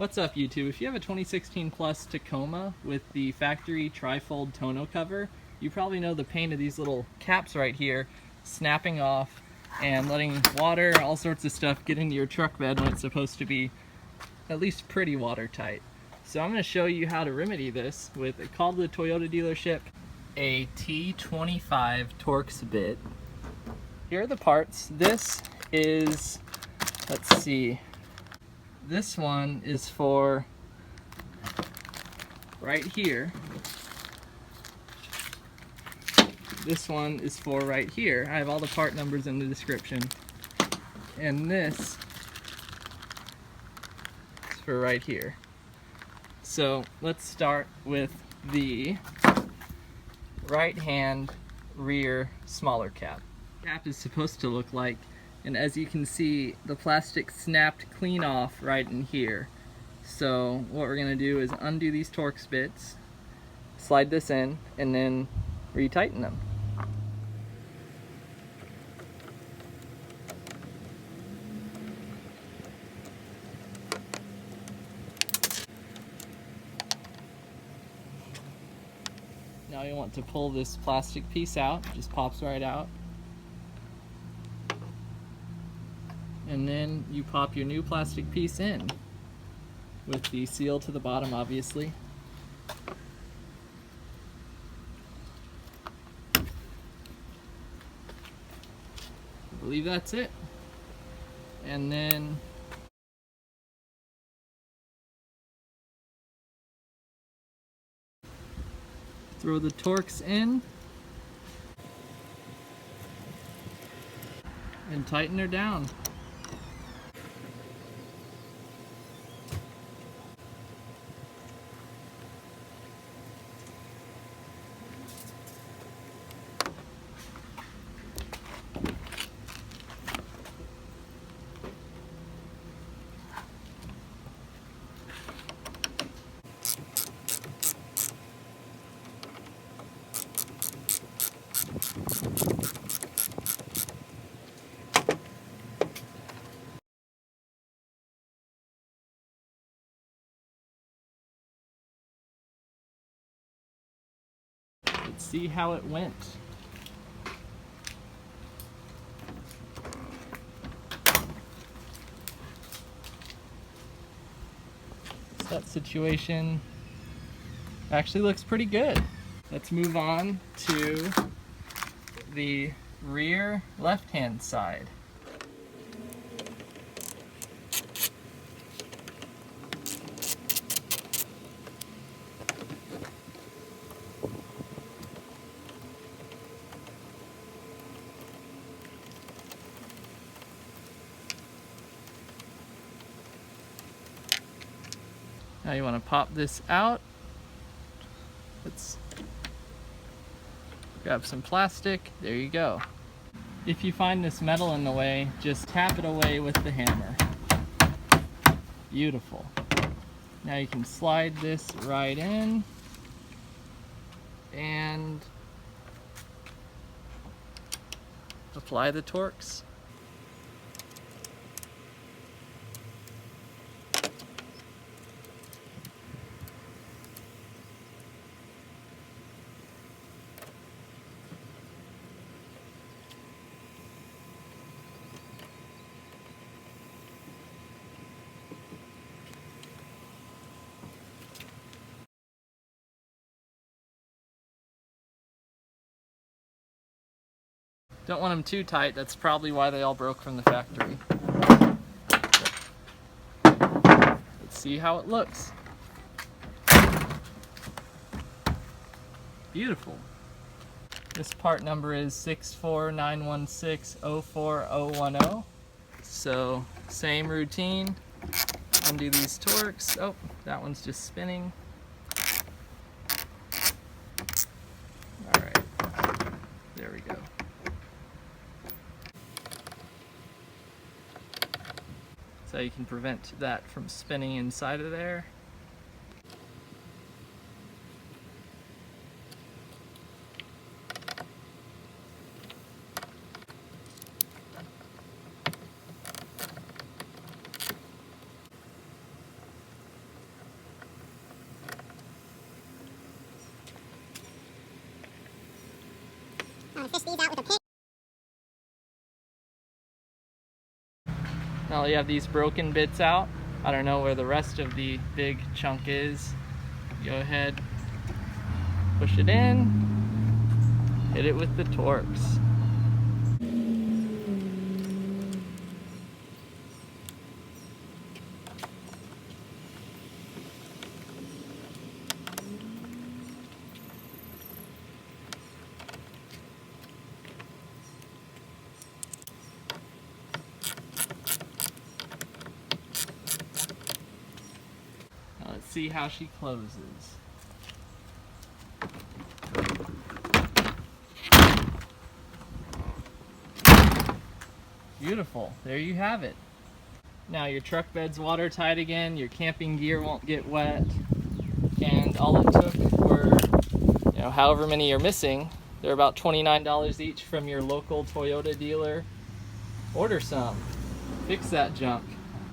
What's up YouTube? If you have a 2016 plus Tacoma with the factory trifold tonneau cover, you probably know the pain of these little caps right here snapping off and letting water, all sorts of stuff get into your truck bed when it's supposed to be at least pretty watertight. So I'm going to show you how to remedy this with a call to the Toyota dealership, a T25 Torx bit. Here are the parts. This is, let's see, this one is for right here. This one is for right here. I have all the part numbers in the description. And this is for right here. So let's start with the right hand rear smaller cap. Cap is supposed to look like, and as you can see, the plastic snapped clean off right in here. So what we're gonna do is undo these Torx bits, slide this in, and then retighten them. Now you want to pull this plastic piece out, it just pops right out. And then you pop your new plastic piece in with the seal to the bottom, obviously. I believe that's it. And then throw the Torx in and tighten her down. Let's see how it went. That situation actually looks pretty good. Let's move on to the rear left-hand side. Now you want to pop this out. Let's grab some plastic. There you go. If you find this metal in the way, just tap it away with the hammer. Beautiful. Now you can slide this right in and apply the Torx. Don't want them too tight, that's probably why they all broke from the factory. Let's see how it looks. Beautiful. This part number is 64916-04010. So, same routine. Undo these Torx. Oh, that one's just spinning. Alright, there we go. So you can prevent that from spinning inside of there. fish these out with a pick. Now you have these broken bits out. I don't know where the rest of the big chunk is. Go ahead, push it in, hit it with the Torx. Let's see how she closes. Beautiful, there you have it. Now your truck bed's watertight again, your camping gear won't get wet, and all it took were, however many you're missing. They're about $29 each from your local Toyota dealer. Order some, fix that junk.